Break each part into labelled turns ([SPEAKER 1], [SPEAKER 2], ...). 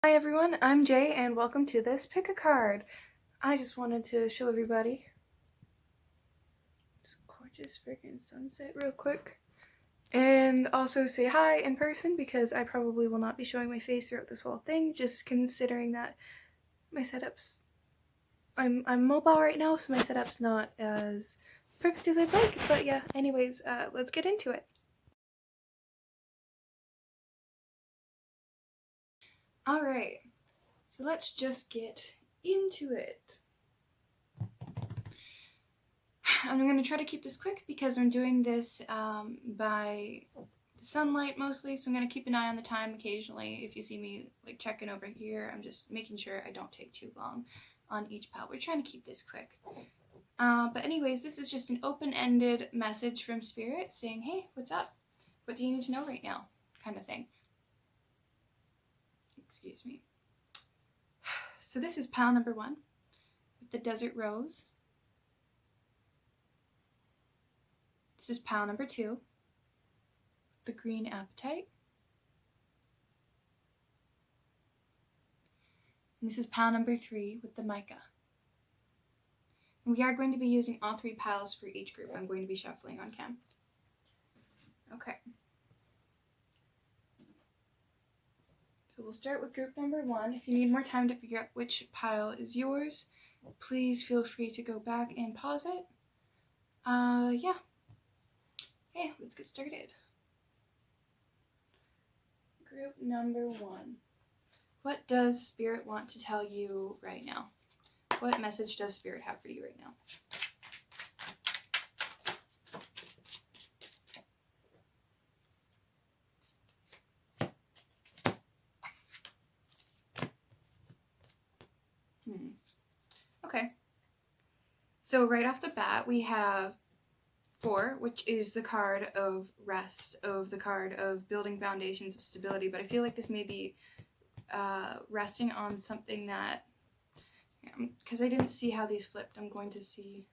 [SPEAKER 1] Hi everyone, I'm Jay and welcome to this pick a card. I just wanted to show everybody this gorgeous freaking sunset real quick. And also say hi in person because I probably will not be showing my face throughout this whole thing, just considering that my setup's I'm mobile right now, so my setup's not as perfect as I'd like. But yeah, anyways, let's get into it. Alright, so let's just get into it. I'm going to try to keep this quick because I'm doing this by sunlight mostly, so I'm going to keep an eye on the time occasionally. If you see me like checking over here, I'm just making sure I don't take too long on each pile. We're trying to keep this quick. But anyways, this is just an open-ended message from Spirit saying, hey, what's up? What do you need to know right now? Kind of thing. Excuse me. So this is pile number 1 with the desert rose. This is pile number 2, the green apatite. And this is pile number 3 with the mica. And we are going to be using all 3 piles for each group. I'm going to be shuffling on cam. Okay. So we'll start with group number 1. If you need more time to figure out which pile is yours, please feel free to go back and pause it. Yeah. Okay, let's get started. Group number 1. What does Spirit want to tell you right now? What message does Spirit have for you right now? Okay. So right off the bat, we have 4, which is the card of rest, of the card of building foundations of stability. But I feel like this may be resting on something that, because I didn't see how these flipped, I'm going to see.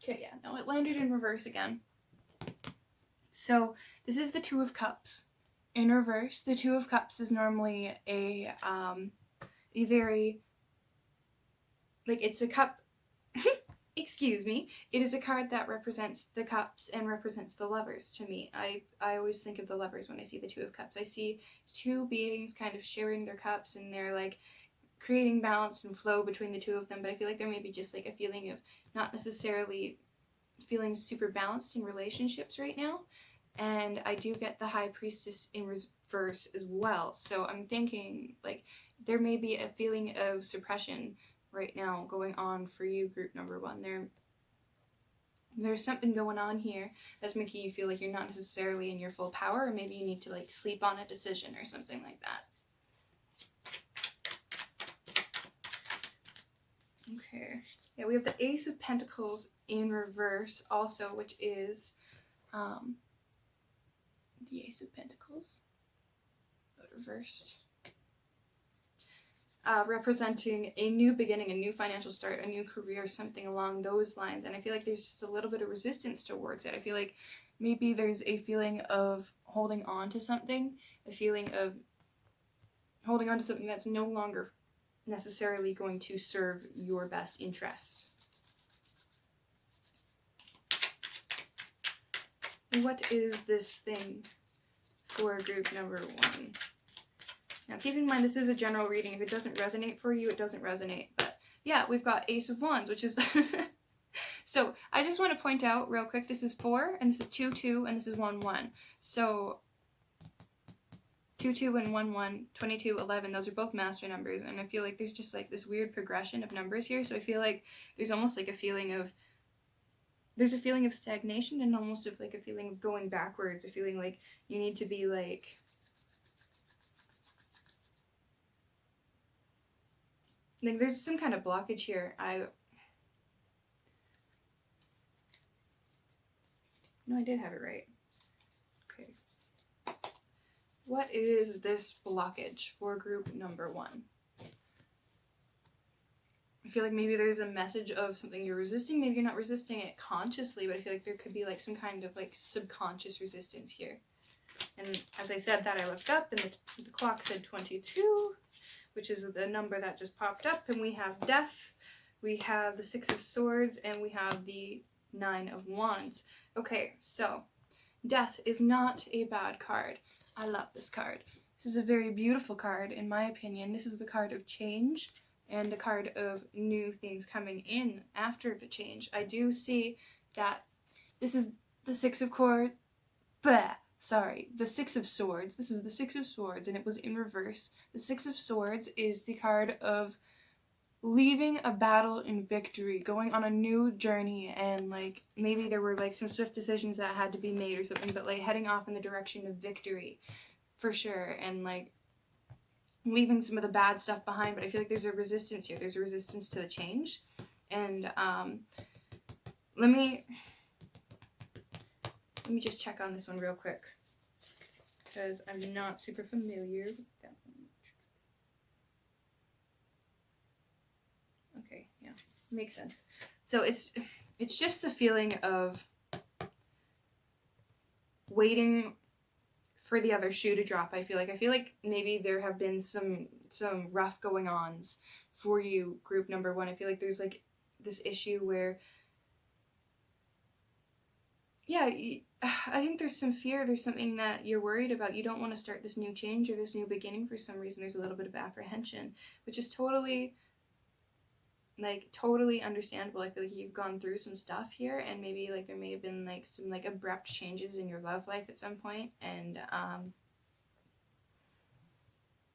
[SPEAKER 1] Okay, yeah, no, it landed in reverse again. So this is the 2 of Cups. In reverse, the 2 of Cups is normally a very, like, it's a cup, excuse me, it is a card that represents the cups and represents the lovers to me. I always think of the lovers when I see the 2 of Cups. I see 2 beings kind of sharing their cups, and they're like creating balance and flow between the 2 of them, but I feel like there may be just like a feeling of not necessarily feeling super balanced in relationships right now. And I do get the High Priestess in reverse as well. So I'm thinking like there may be a feeling of suppression right now going on for you, group number 1. There's something going on here that's making you feel like you're not necessarily in your full power, or maybe you need to like sleep on a decision or something like that. Okay. Yeah, we have the Ace of Pentacles in reverse also, which is the Ace of Pentacles reversed. Representing a new beginning, a new financial start, a new career, something along those lines. And I feel like there's just a little bit of resistance towards it. I feel like maybe there's a feeling of holding on to something, a feeling of holding on to something that's no longer necessarily going to serve your best interest. What is this thing for group number 1? Now keep in mind this is a general reading. If it doesn't resonate for you, it doesn't resonate. But yeah, we've got Ace of Wands, which is... So I just want to point out real quick, this is 4, and this is 2, 2, and this is 1, 1. So 2, 2, and 1, 1, 22, 11, those are both master numbers. And I feel like there's just like this weird progression of numbers here. So I feel like there's almost like a feeling of... There's a feeling of stagnation and almost of like a feeling of going backwards. A feeling like you need to be like... Like there's some kind of blockage here. No, I did have it right. Okay. What is this blockage for group number 1? I feel like maybe there's a message of something you're resisting. Maybe you're not resisting it consciously, but I feel like there could be like some kind of like subconscious resistance here. And as I said that, I looked up and the clock said 22, which is the number that just popped up. And we have death, we have the 6 of swords, and we have the 9 of wands. Okay, so death is not a bad card. I love this card. This is a very beautiful card, in my opinion. This is the card of change and the card of new things coming in after the change. I do see that this is the 6 of quartz. The 6 of swords. This is the 6 of swords, and it was in reverse. The 6 of swords is the card of leaving a battle in victory, going on a new journey, and like maybe there were like some swift decisions that had to be made or something, but like heading off in the direction of victory for sure, and like leaving some of the bad stuff behind. But I feel like there's a resistance here. There's a resistance to the change. And let me just check on this one real quick, because I'm not super familiar with that one. Okay, yeah, makes sense. So it's just the feeling of waiting for the other shoe to drop. I feel like maybe there have been some rough going-ons for you, group number 1. I feel like there's like this issue where, yeah, I think there's some fear, there's something that you're worried about. You don't want to start this new change or this new beginning for some reason. There's a little bit of apprehension, which is totally understandable. I feel like you've gone through some stuff here, and maybe like there may have been like some like abrupt changes in your love life at some point, and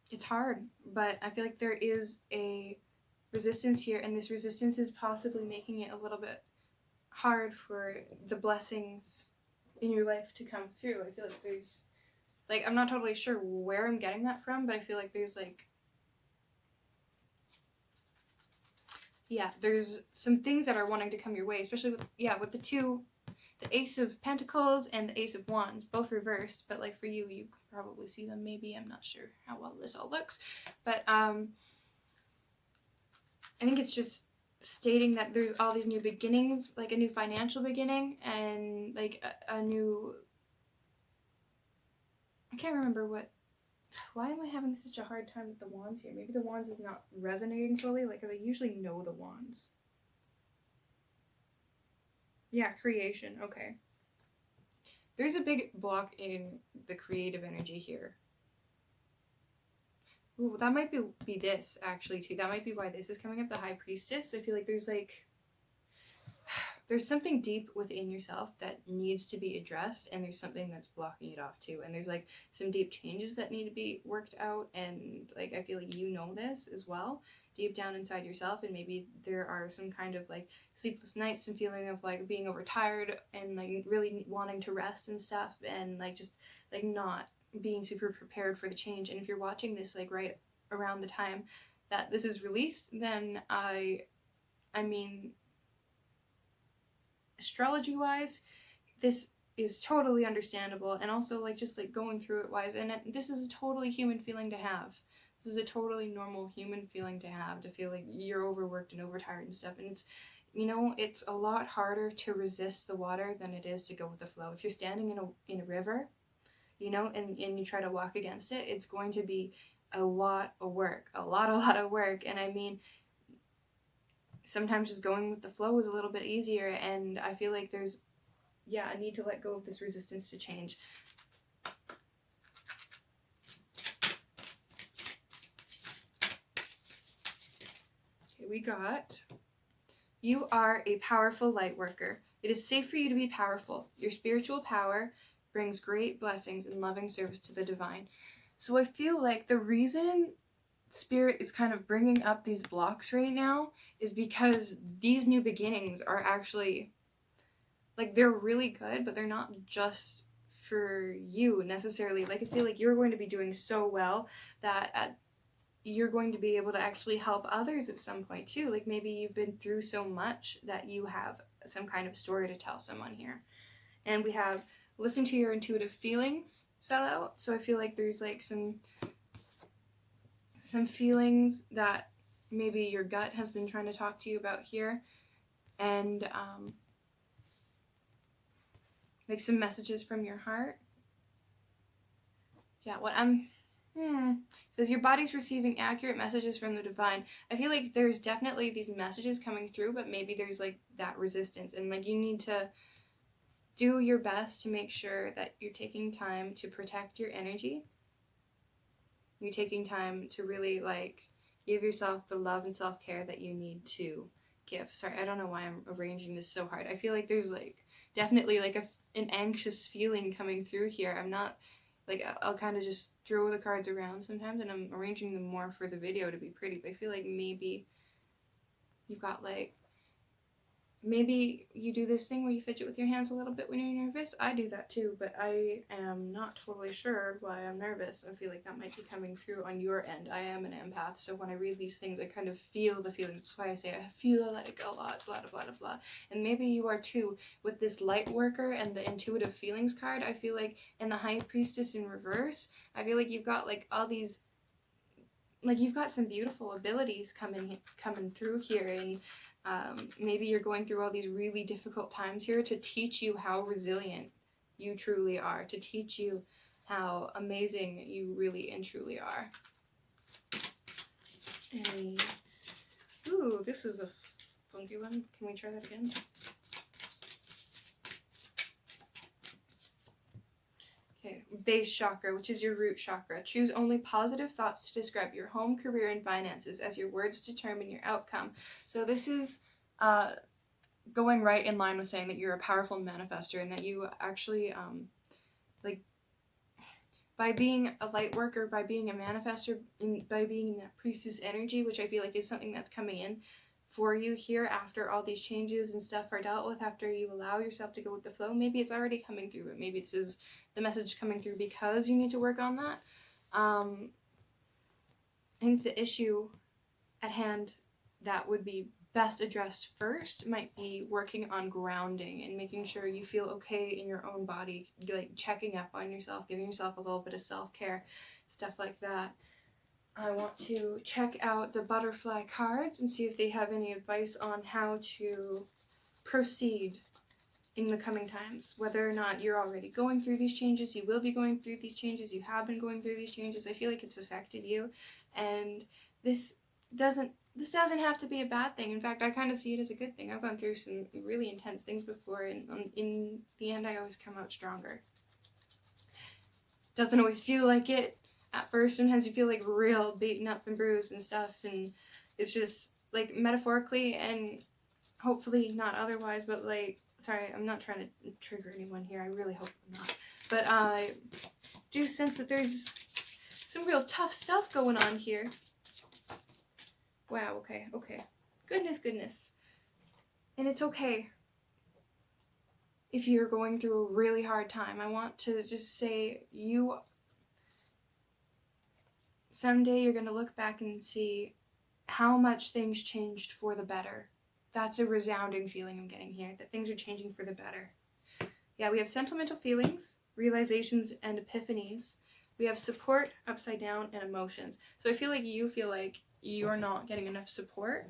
[SPEAKER 1] it's hard, but I feel like there is a resistance here, and this resistance is possibly making it a little bit hard for the blessings in your life to come through. I feel like there's like, I'm not totally sure where I'm getting that from, but I feel like there's like, yeah, there's some things that are wanting to come your way, especially with the Ace of Pentacles and the Ace of Wands, both reversed, but like for you, you can probably see them maybe. I'm not sure how well this all looks, but I think it's just stating that there's all these new beginnings, like a new financial beginning, and like a new, I can't remember why am I having such a hard time with the wands here? Maybe the wands is not resonating fully, like I usually know the wands. Yeah, creation, okay. There's a big block in the creative energy here. Ooh, that might be this, actually, too. That might be why this is coming up, the High Priestess. I feel like there's something deep within yourself that needs to be addressed, and there's something that's blocking it off, too. And there's, like, some deep changes that need to be worked out, and, like, I feel like you know this as well, deep down inside yourself, and maybe there are some kind of, like, sleepless nights, some feeling of, like, being overtired and, like, really wanting to rest and stuff, and, like, just, like, not being super prepared for the change. And if you're watching this like right around the time that this is released, then I mean, astrology wise, this is totally understandable, and also like just like going through it wise, and this is a totally human feeling to have. This is a totally normal human feeling to have, to feel like you're overworked and overtired and stuff. And it's, you know, it's a lot harder to resist the water than it is to go with the flow. If you're standing in a river, you know, and you try to walk against it, it's going to be a lot of work, a lot of work. And I mean, sometimes just going with the flow is a little bit easier, and I feel like there's, yeah, I need to let go of this resistance to change. Okay, we got, you are a powerful light worker. It is safe for you to be powerful. Your spiritual power brings great blessings and loving service to the divine. So I feel like the reason Spirit is kind of bringing up these blocks right now is because these new beginnings are actually, like, they're really good, but they're not just for you necessarily. Like, I feel like you're going to be doing so well that you're going to be able to actually help others at some point too. Like, maybe you've been through so much that you have some kind of story to tell someone here. And we have listen to your intuitive feelings fell out. So I feel like there's like some feelings that maybe your gut has been trying to talk to you about here. And like some messages from your heart. Yeah, what it says your body's receiving accurate messages from the divine. I feel like there's definitely these messages coming through, but maybe there's like that resistance, and like you need to do your best to make sure that you're taking time to protect your energy. You're taking time to really like give yourself the love and self-care that you need to give. Sorry, I don't know why I'm arranging this so hard. I feel like there's like definitely like an anxious feeling coming through here. I'm not like, I'll kind of just throw the cards around sometimes, and I'm arranging them more for the video to be pretty, but I feel like maybe you've got like, maybe you do this thing where you fidget with your hands a little bit when you're nervous. I do that too, but I am not totally sure why I'm nervous. I feel like that might be coming through on your end. I am an empath, so when I read these things, I kind of feel the feelings. That's why I say I feel like a lot, blah, blah, blah, blah. And maybe you are too. With this light worker and the intuitive feelings card, I feel like, and the high priestess in reverse, I feel like you've got like all these, like you've got some beautiful abilities coming through here, and maybe you're going through all these really difficult times here to teach you how resilient you truly are, to teach you how amazing you really and truly are. And ooh, this is a funky one. Can we try that again? Okay, base chakra, which is your root chakra. Choose only positive thoughts to describe your home, career, and finances, as your words determine your outcome. So this is going right in line with saying that you're a powerful manifester, and that you actually, like, by being a light worker, by being a manifester, by being in that priestess energy, which I feel like is something that's coming in for you here after all these changes and stuff are dealt with, after you allow yourself to go with the flow. Maybe it's already coming through, but maybe this is the message coming through because you need to work on that. I think the issue at hand that would be best addressed first might be working on grounding and making sure you feel okay in your own body, like checking up on yourself, giving yourself a little bit of self-care, stuff like that. I want to check out the butterfly cards and see if they have any advice on how to proceed in the coming times. Whether or not you're already going through these changes, you will be going through these changes, you have been going through these changes. I feel like it's affected you, and this doesn't have to be a bad thing. In fact, I kind of see it as a good thing. I've gone through some really intense things before, and in the end, I always come out stronger. Doesn't always feel like it at first. Sometimes you feel like real beaten up and bruised and stuff, and it's just like metaphorically and hopefully not otherwise, but like, sorry, I'm not trying to trigger anyone here. I really hope I'm not. But I do sense that there's some real tough stuff going on here. Wow, okay. Goodness. And it's okay if you're going through a really hard time. I want to just say, someday you're going to look back and see how much things changed for the better. That's a resounding feeling I'm getting here, that things are changing for the better. Yeah, we have sentimental feelings, realizations, and epiphanies. We have support, upside down, and emotions. So I feel like you're not getting enough support,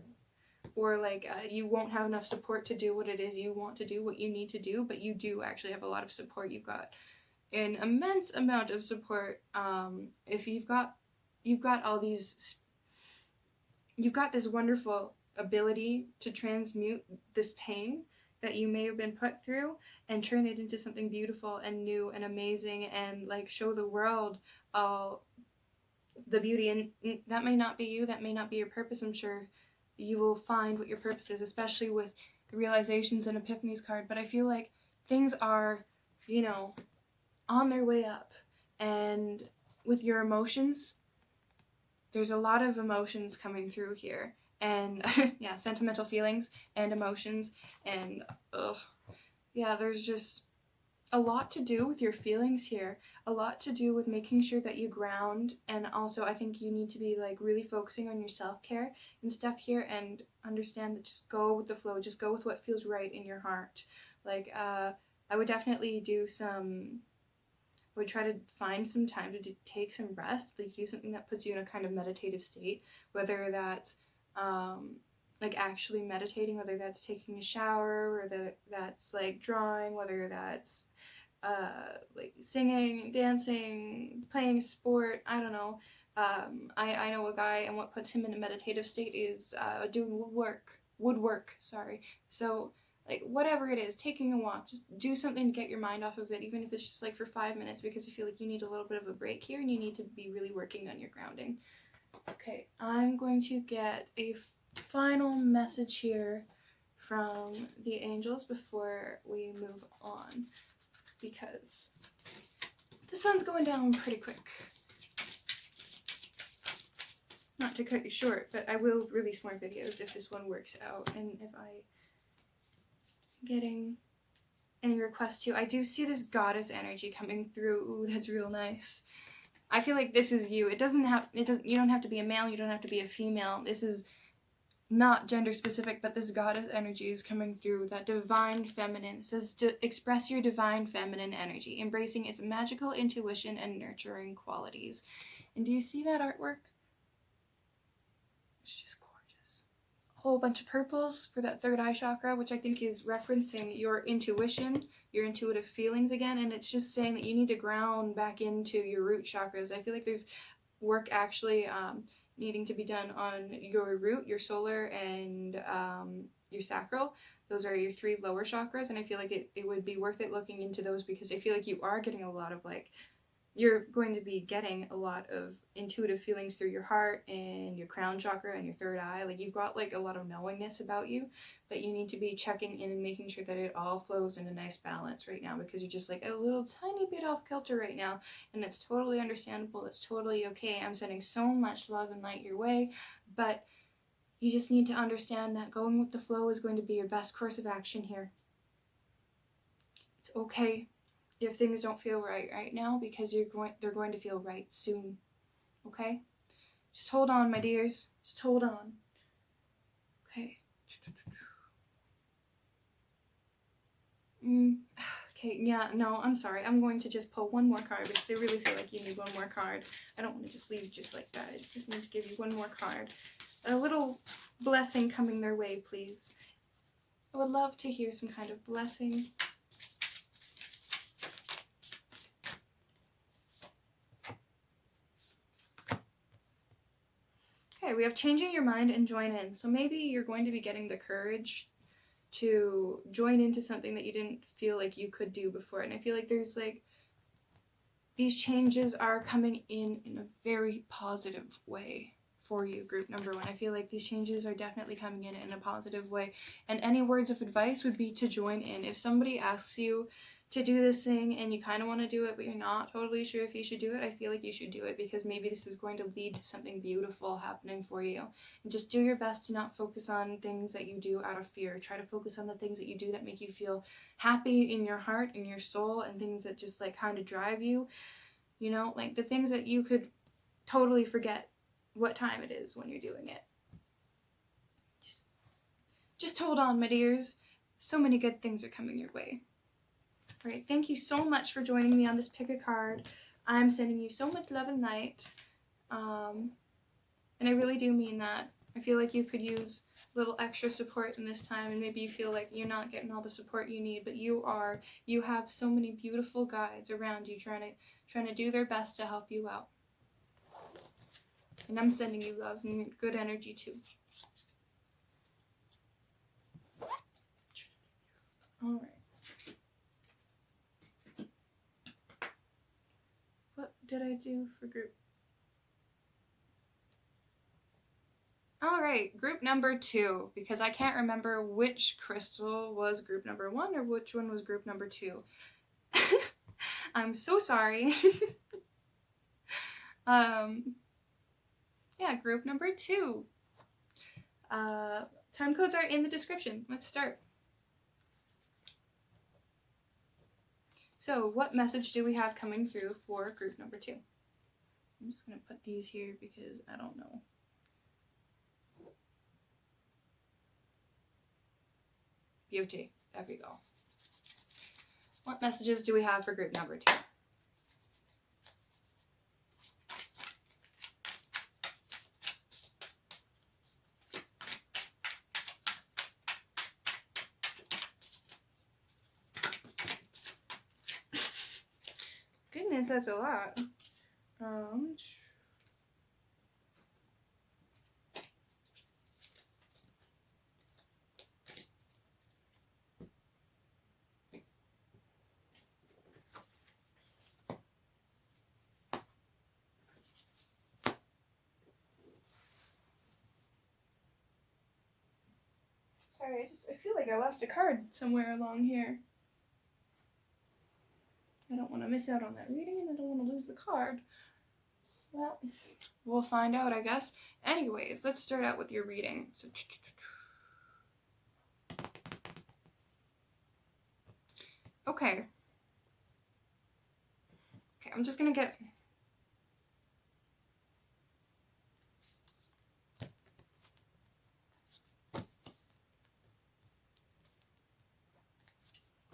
[SPEAKER 1] or like you won't have enough support to do what it is you want to do, what you need to do, but you do actually have a lot of support. You've got an immense amount of support. If you've got all these, you've got this wonderful ability to transmute this pain that you may have been put through and turn it into something beautiful and new and amazing, and like show the world all the beauty. And that may not be you, that may not be your purpose. I'm sure you will find what your purpose is, especially with the realizations and epiphanies card. But I feel like things are, on their way up. And with your emotions, there's a lot of emotions coming through here. And yeah, sentimental feelings and emotions. And there's just a lot to do with your feelings here. A lot to do with making sure that you ground. And also, I think you need to be like really focusing on your self-care and stuff here, and understand that just go with the flow. Just go with what feels right in your heart. Like, I would definitely would try to find some time to take some rest, like do something that puts you in a kind of meditative state, whether that's like actually meditating, whether that's taking a shower, whether that's like drawing, whether that's like singing, dancing, playing sport, I don't know. I know a guy, and what puts him in a meditative state is doing woodwork, sorry. So, like, whatever it is, taking a walk, just do something to get your mind off of it, even if it's just like for 5 minutes, because you feel like you need a little bit of a break here and you need to be really working on your grounding. Okay, I'm going to get a final message here from the angels before we move on, because the sun's going down pretty quick. Not to cut you short, but I will release more videos if this one works out, and if I'm getting any requests too. I do see this goddess energy coming through. Ooh, that's real nice. I feel like this is you. You don't have to be a male, you don't have to be a female. This is not gender specific, but this goddess energy is coming through, that divine feminine. It says to express your divine feminine energy, embracing its magical intuition and nurturing qualities. And do you see that artwork? It's just gorgeous. A whole bunch of purples for that third eye chakra, which I think is referencing your intuition, your intuitive feelings again, and it's just saying that you need to ground back into your root chakras. I feel like there's work actually needing to be done on your root, your solar, and your sacral. Those are your 3 lower chakras, and I feel like it would be worth it looking into those, because I feel like you are getting a lot of you're going to be getting a lot of intuitive feelings through your heart and your crown chakra and your third eye. Like, you've got a lot of knowingness about you, but you need to be checking in and making sure that it all flows in a nice balance right now, because you're just a little tiny bit off kilter right now, and it's totally understandable. It's totally okay. I'm sending so much love and light your way, but you just need to understand that going with the flow is going to be your best course of action here. It's okay if things don't feel right now, because they're going to feel right soon. Okay? Just hold on, my dears. Just hold on. Okay. Okay, yeah, no, I'm sorry. I'm going to just pull one more card, because I really feel like you need one more card. I don't want to just leave just like that. I just need to give you one more card. A little blessing coming their way, please. I would love to hear some kind of blessing. Okay, we have changing your mind and join in. So maybe you're going to be getting the courage to join into something that you didn't feel like you could do before. And I feel like there's these changes are coming in a very positive way for you, group number 1. I feel like these changes are definitely coming in a positive way. And any words of advice would be to join in. If somebody asks you to do this thing and you kind of want to do it, but you're not totally sure if you should do it, I feel like you should do it, because maybe this is going to lead to something beautiful happening for you. And just do your best to not focus on things that you do out of fear. Try to focus on the things that you do that make you feel happy in your heart, in your soul, and things that just kind of drive you. You know, the things that you could totally forget what time it is when you're doing it. Just hold on, my dears. So many good things are coming your way. All right, thank you so much for joining me on this pick a card. I'm sending you so much love and light. And I really do mean that. I feel like you could use a little extra support in this time, and maybe you feel like you're not getting all the support you need, but you have so many beautiful guides around you trying to do their best to help you out. And I'm sending you love and good energy too. All right. What did I do for group? All right, group number 2, because I can't remember which crystal was group number 1 or which one was group number 2. I'm so sorry. Yeah, group number 2. Time codes are in the description. Let's start. So, what message do we have coming through for group number 2? I'm just going to put these here because I don't know. Beauty. There we go. What messages do we have for group number 2? goodness, that's a lot. Sorry, I feel like I lost a card somewhere along here. I don't want to miss out on that reading, and I don't want to lose the card. Well, we'll find out, I guess. Anyways, let's start out with your reading. So, okay. Okay, I'm just gonna get...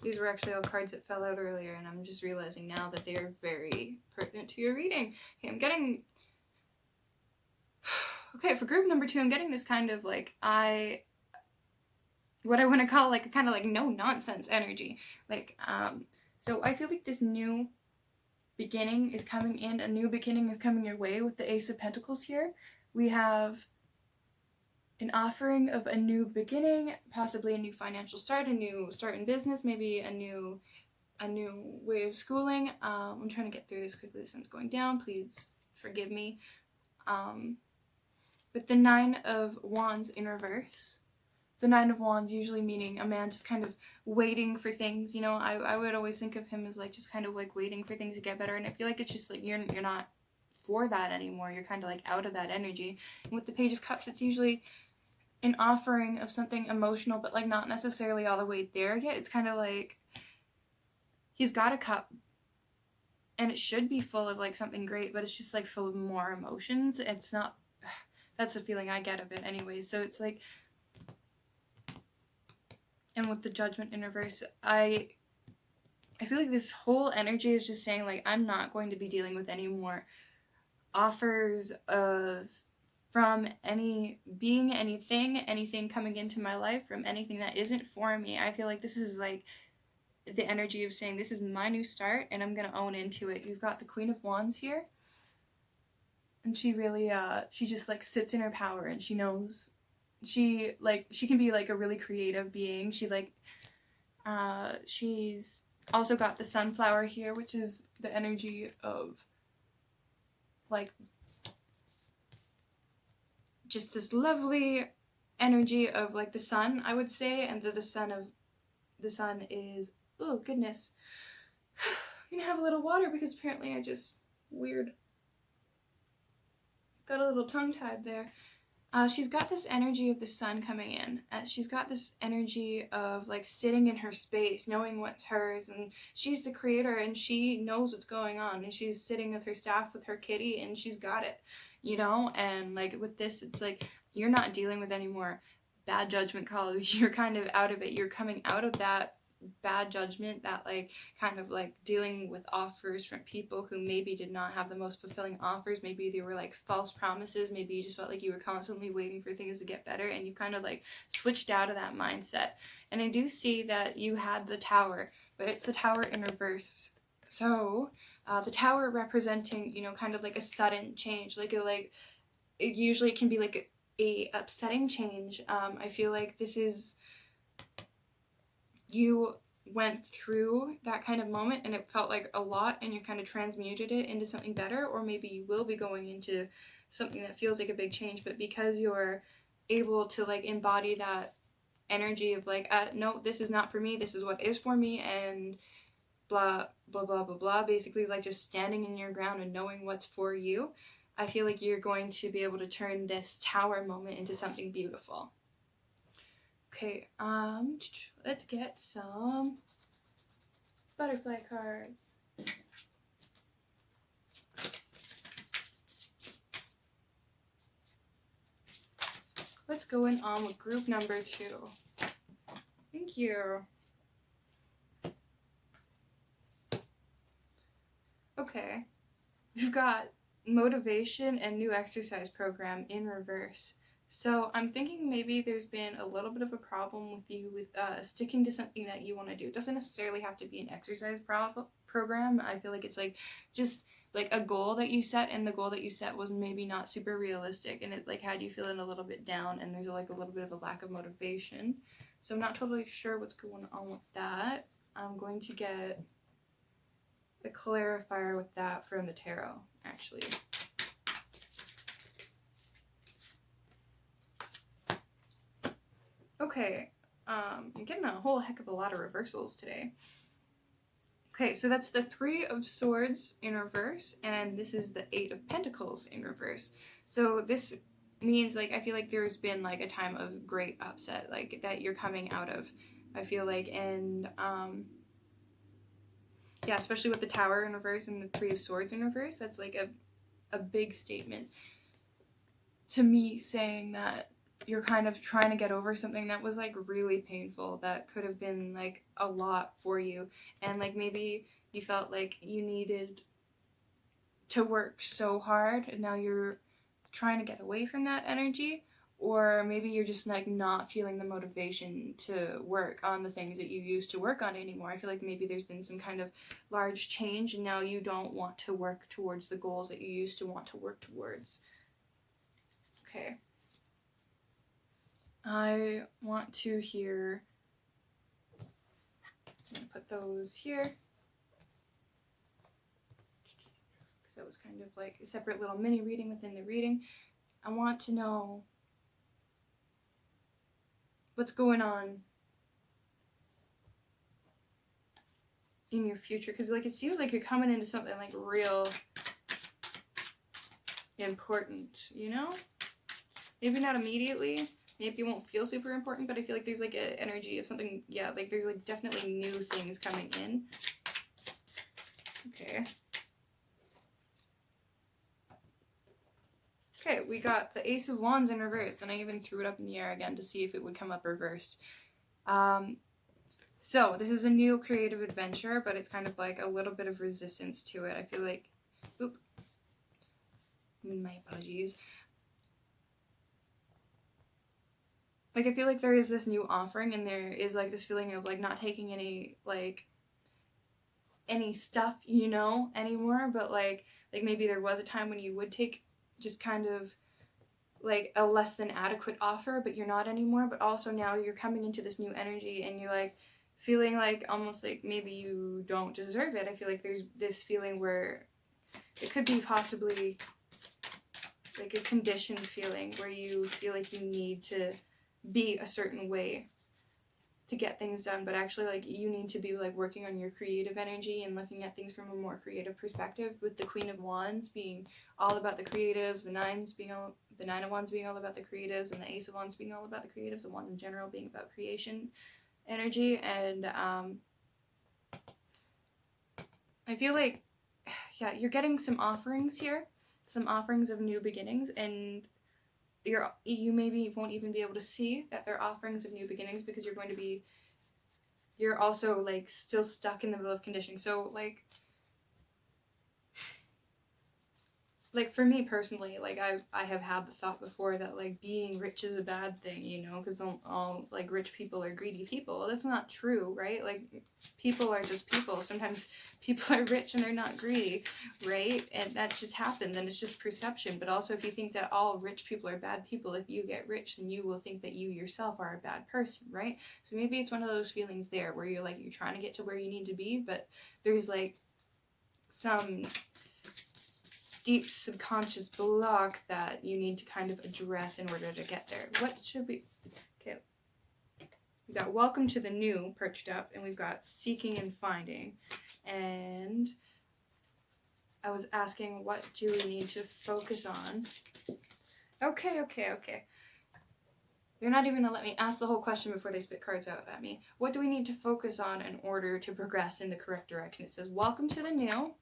[SPEAKER 1] These were actually all cards that fell out earlier, and I'm just realizing now that they are very pertinent to your reading. Okay, I'm getting... Okay, for group number 2, I'm getting this kind of like, what I want to call like a kind of like no-nonsense energy. Like, so I feel like this new beginning is coming in, a new beginning is coming your way with the Ace of Pentacles here. We have an offering of a new beginning, possibly a new financial start, a new start in business, maybe a new way of schooling. I'm trying to get through this quickly. The sun's going down. Please forgive me. But the 9 of Wands in reverse. The 9 of Wands usually meaning a man just kind of waiting for things. You know, I would always think of him as like just kind of like waiting for things to get better. And I feel like it's just like you're not for that anymore. You're kind of like out of that energy. And with the Page of Cups, it's usually an offering of something emotional, but like not necessarily all the way there yet. It's kind of like he's got a cup and it should be full of like something great, but it's just like full of more emotions. It's not, that's the feeling I get of it anyway. So it's like, and with the Judgment in reverse, I feel like this whole energy is just saying like, I'm not going to be dealing with any more offers of from anything coming into my life, from anything that isn't for me. I feel like this is like the energy of saying this is my new start and I'm gonna own into it. You've got the Queen of Wands here, and she really she just like sits in her power, and she knows she can be like a really creative being. She like she's also got the Sunflower here, which is the energy of like just this lovely energy of like the sun, I would say, and the sun is, oh goodness, I'm gonna have a little water because apparently I just got a little tongue-tied there. She's got this energy of the sun coming in. She's got this energy of like sitting in her space, knowing what's hers, and she's the creator and she knows what's going on, and she's sitting with her staff with her kitty and she's got it, you know. And like with this, it's like you're not dealing with any more bad judgment calls. You're kind of out of it. You're coming out of that bad judgment, that like kind of like dealing with offers from people who maybe did not have the most fulfilling offers. Maybe they were like false promises. Maybe you just felt like you were constantly waiting for things to get better, and you kind of like switched out of that mindset. And I do see that you had the Tower, but it's the Tower in reverse. So the Tower representing, you know, kind of like a sudden change, like it usually can be like a upsetting change. I feel like this is, you went through that kind of moment and it felt like a lot, and you kind of transmuted it into something better, or maybe you will be going into something that feels like a big change, but because you're able to like embody that energy of like, no, this is not for me, this is what is for me, and blah blah blah blah blah, basically like just standing in your ground and knowing what's for you, I feel like you're going to be able to turn this Tower moment into something beautiful. Okay, let's get some butterfly cards. What's going on with group number 2? Thank you. Okay, we've got motivation and new exercise program in reverse. So I'm thinking maybe there's been a little bit of a problem with you with sticking to something that you want to do. It doesn't necessarily have to be an exercise program. I feel like it's like just like a goal that you set, and the goal that you set was maybe not super realistic, and it like had you feeling a little bit down, and there's like a little bit of a lack of motivation. So I'm not totally sure what's going on with that. I'm going to get a clarifier with that from the tarot, actually. Okay, I'm getting a whole heck of a lot of reversals today. Okay, so that's the 3 of Swords in reverse, and this is the 8 of Pentacles in reverse. So this means, like, I feel like there's been, like, a time of great upset, like, that you're coming out of, I feel like, and, yeah, especially with the Tower in reverse and the 3 of Swords in reverse, that's, like, a big statement to me, saying that you're kind of trying to get over something that was like really painful, that could have been like a lot for you, and like maybe you felt like you needed to work so hard and now you're trying to get away from that energy, or maybe you're just like not feeling the motivation to work on the things that you used to work on anymore. I feel like maybe there's been some kind of large change and now you don't want to work towards the goals that you used to want to work towards. Okay. I want to hear, I'm going to put those here, because that was kind of like a separate little mini reading within the reading. I want to know what's going on in your future, because like it seems like you're coming into something like real important, you know? Maybe not immediately. Maybe it won't feel super important, but I feel like there's like an energy of something, yeah, like there's like definitely new things coming in. Okay. Okay, we got the Ace of Wands in reverse, and I even threw it up in the air again to see if it would come up reversed. So this is a new creative adventure, but it's kind of like a little bit of resistance to it. I feel like, oop, my apologies. Like, I feel like there is this new offering, and there is, like, this feeling of, like, not taking any, like, any stuff, you know, anymore, but, like maybe there was a time when you would take just kind of, like, a less than adequate offer, but you're not anymore, but also now you're coming into this new energy, and you're, like, feeling like almost like maybe you don't deserve it. I feel like there's this feeling where it could be possibly, like, a conditioned feeling where you feel like you need to be a certain way to get things done, but actually like you need to be like working on your creative energy and looking at things from a more creative perspective, with the Queen of Wands being all about the creatives, the Nine of Wands being all about the creatives, and the Ace of Wands being all about the creatives, and Wands in general being about creation energy. And I feel like, yeah, you're getting some offerings here, some offerings of new beginnings, and you maybe won't even be able to see that they're offerings of new beginnings, because you're also like still stuck in the middle of conditioning. So like for me personally, like I have had the thought before that like being rich is a bad thing, you know, because all like rich people are greedy people. That's not true, right? Like people are just people. Sometimes people are rich and they're not greedy, right? And that just happens, and it's just perception. But also, if you think that all rich people are bad people, if you get rich, then you will think that you yourself are a bad person, right? So maybe it's one of those feelings there where you're like, you're trying to get to where you need to be, but there's like some deep subconscious block that you need to kind of address in order to get there. What should we... Okay. We've got Welcome to the New perched up, and we've got Seeking and Finding. And I was asking, what do we need to focus on? Okay. They're not even gonna let me ask the whole question before they spit cards out at me. What do we need to focus on in order to progress in the correct direction? It says, Welcome to the New,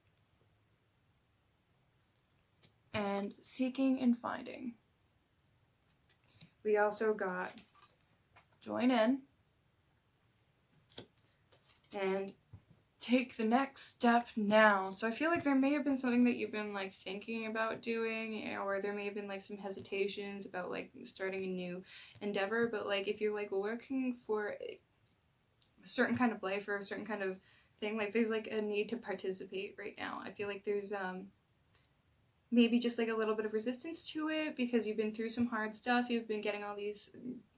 [SPEAKER 1] and Seeking and Finding. We also got Join In and Take the Next Step Now. So I feel like there may have been something that you've been like thinking about doing, or there may have been like some hesitations about like starting a new endeavor, but like if you're like looking for a certain kind of life or a certain kind of thing. Like there's like a need to participate right now. I feel like there's maybe just like a little bit of resistance to it because you've been through some hard stuff. You've been getting all these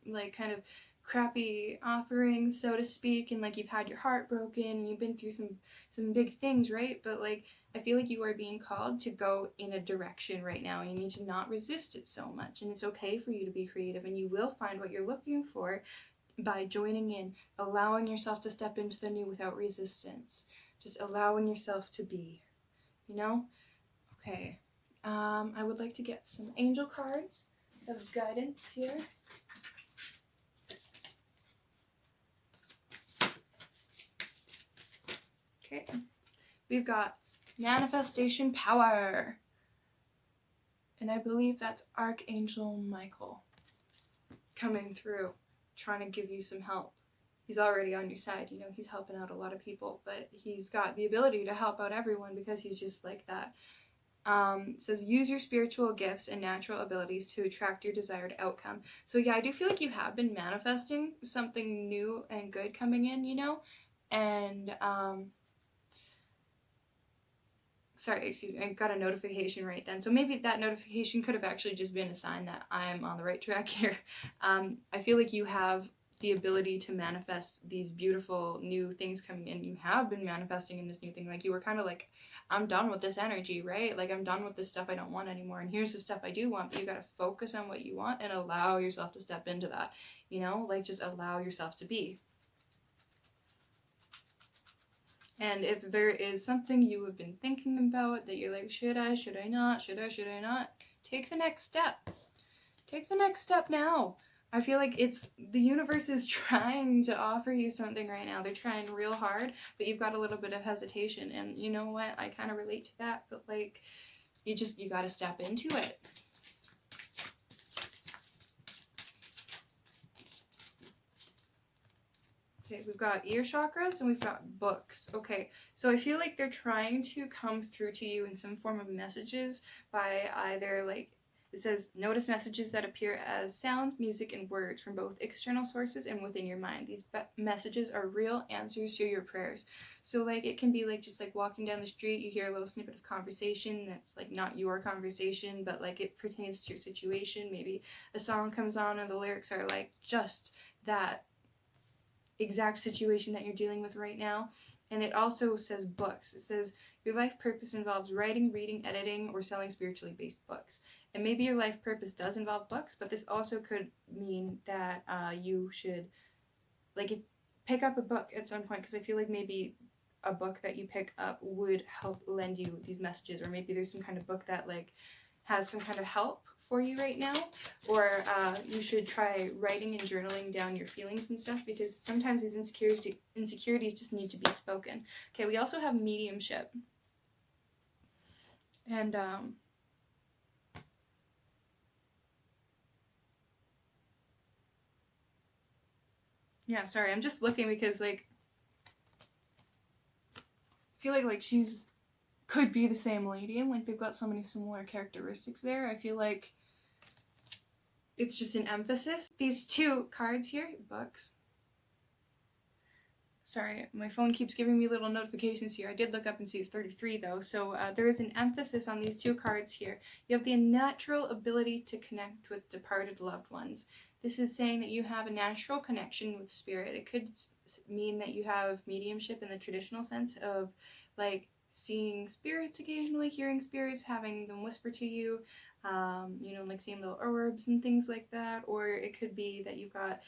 [SPEAKER 1] like kind of crappy offerings, so to speak, and like you've had your heart broken and you've been through some big things, right? But like I feel like you are being called to go in a direction right now. You need to not resist it so much, and it's okay for you to be creative, and you will find what you're looking for by joining in, allowing yourself to step into the new without resistance, just allowing yourself to be, you know? Okay. I would like to get some angel cards of guidance here. Okay. We've got manifestation power. And I believe that's Archangel Michael coming through, trying to give you some help. He's already on your side, you know, he's helping out a lot of people, but he's got the ability to help out everyone because he's just like that. It says use your spiritual gifts and natural abilities to attract your desired outcome. So yeah, I do feel like you have been manifesting something new and good coming in, you know, and sorry, excuse me, I got a notification right then. So maybe that notification could have actually just been a sign that I'm on the right track here. I feel like you have the ability to manifest these beautiful new things coming in. You have been manifesting in this new thing. Like you were kind of like, I'm done with this energy, right? Like I'm done with this stuff I don't want anymore. And here's the stuff I do want, but you got to focus on what you want and allow yourself to step into that, you know, like just allow yourself to be. And if there is something you have been thinking about that you're like, should I not, take the next step. Take the next step now. I feel like the universe is trying to offer you something right now. They're trying real hard, but you've got a little bit of hesitation. And you know what? I kind of relate to that, but like, you got to step into it. Okay, we've got ear chakras and we've got books. Okay, so I feel like they're trying to come through to you in some form of messages by either like, it says, notice messages that appear as sounds, music, and words from both external sources and within your mind. These messages are real answers to your prayers. So like it can be like just like walking down the street, you hear a little snippet of conversation that's like not your conversation, but like it pertains to your situation. Maybe a song comes on and the lyrics are like just that exact situation that you're dealing with right now. And it also says books. It says your life purpose involves writing, reading, editing, or selling spiritually based books. And maybe your life purpose does involve books, but this also could mean that you should like pick up a book at some point, because I feel like maybe a book that you pick up would help lend you these messages, or maybe there's some kind of book that like has some kind of help for you right now, or you should try writing and journaling down your feelings and stuff, because sometimes these insecurities just need to be spoken. Okay, we also have mediumship, and yeah, sorry, I'm just looking because like I feel like she's could be the same lady, and like they've got so many similar characteristics there. I feel like it's just an emphasis. These two cards here, books. Sorry, my phone keeps giving me little notifications here. I did look up and see it's 33 though, so there is an emphasis on these two cards here. You have the natural ability to connect with departed loved ones. This is saying that you have a natural connection with spirit. It could mean that you have mediumship in the traditional sense of like seeing spirits occasionally, hearing spirits, having them whisper to you, you know, like seeing little orbs and things like that. Or it could be that you've got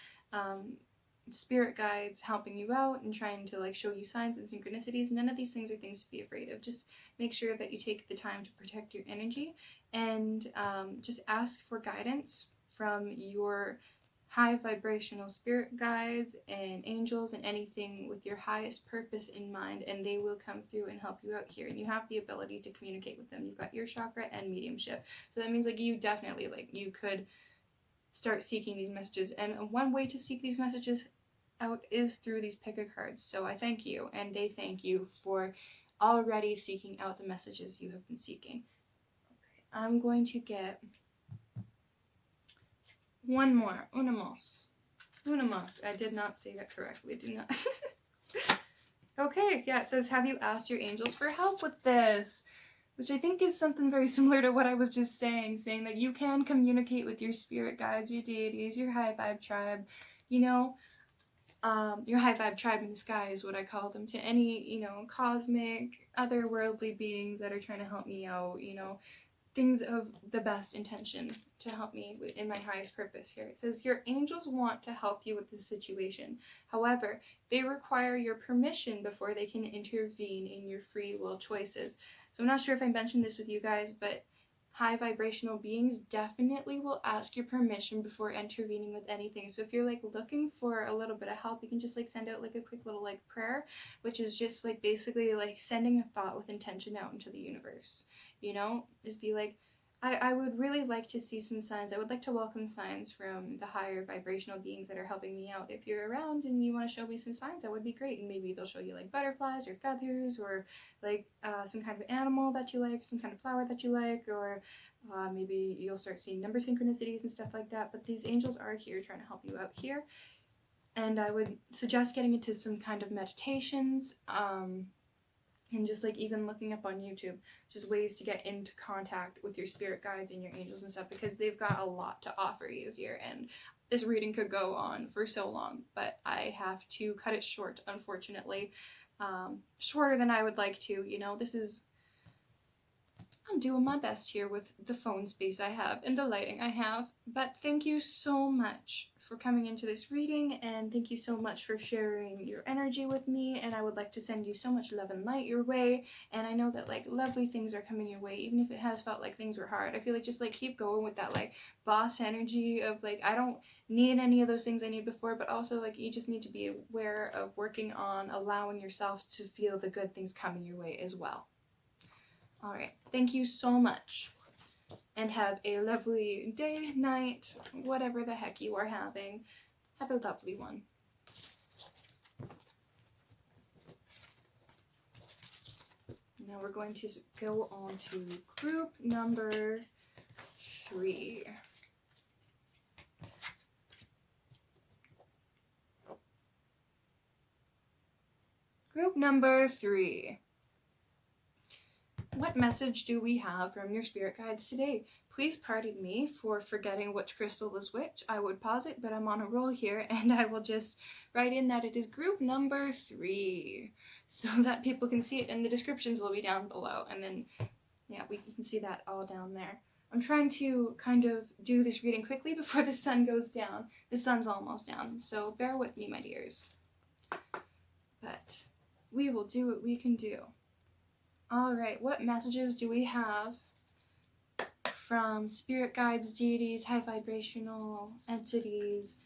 [SPEAKER 1] spirit guides helping you out and trying to like show you signs and synchronicities. None of these things are things to be afraid of. Just make sure that you take the time to protect your energy, and just ask for guidance from your high vibrational spirit guides and angels and anything with your highest purpose in mind, and they will come through and help you out here. And you have the ability to communicate with them. You've got ear chakra and mediumship, so that means like you definitely like you could start seeking these messages. And one way to seek these messages out is through these picker cards. So I thank you, and they thank you for already seeking out the messages you have been seeking. Okay, I'm going to get one more. Una más. I did not say that correctly. Do not. Okay, yeah, it says, have you asked your angels for help with this? Which I think is something very similar to what I was just saying that you can communicate with your spirit guides, your deities, your high vibe tribe, you know, your high vibe tribe in the sky is what I call them, to any, you know, cosmic, otherworldly beings that are trying to help me out, you know, things of the best intention to help me in my highest purpose here. It says, your angels want to help you with this situation. However, they require your permission before they can intervene in your free will choices. So I'm not sure if I mentioned this with you guys, but high vibrational beings definitely will ask your permission before intervening with anything. So if you're like looking for a little bit of help, you can just like send out like a quick little like prayer, which is just like basically like sending a thought with intention out into the universe. You know, just be like, I would really like to see some signs. I would like to welcome signs from the higher vibrational beings that are helping me out. If you're around and you want to show me some signs, that would be great. And maybe they'll show you like butterflies or feathers or like some kind of animal that you like, some kind of flower that you like, or maybe you'll start seeing number synchronicities and stuff like that. But these angels are here trying to help you out here. And I would suggest getting into some kind of meditations. And just like even looking up on YouTube, just ways to get into contact with your spirit guides and your angels and stuff, because they've got a lot to offer you here. And this reading could go on for so long, but I have to cut it short, unfortunately. Shorter than I would like to, you know. I'm doing my best here with the phone space I have and the lighting I have, but thank you so much for coming into this reading, and thank you so much for sharing your energy with me, and I would like to send you so much love and light your way, and I know that like lovely things are coming your way, even if it has felt like things were hard. I feel like just like keep going with that like boss energy of like, I don't need any of those things I need before, but also like you just need to be aware of working on allowing yourself to feel the good things coming your way as well. All right, thank you so much, and have a lovely day, night, whatever the heck you are having. Have a lovely one. Now we're going to go on to group number 3. Group number 3. What message do we have from your spirit guides today? Please pardon me for forgetting which crystal is which. I would pause it, but I'm on a roll here, and I will just write in that it is group number 3, so that people can see it, and the descriptions will be down below, and then, yeah, we can see that all down there. I'm trying to kind of do this reading quickly before the sun goes down. The sun's almost down, so bear with me, my dears. But we will do what we can do. All right, what messages do we have from spirit guides, deities, high vibrational entities,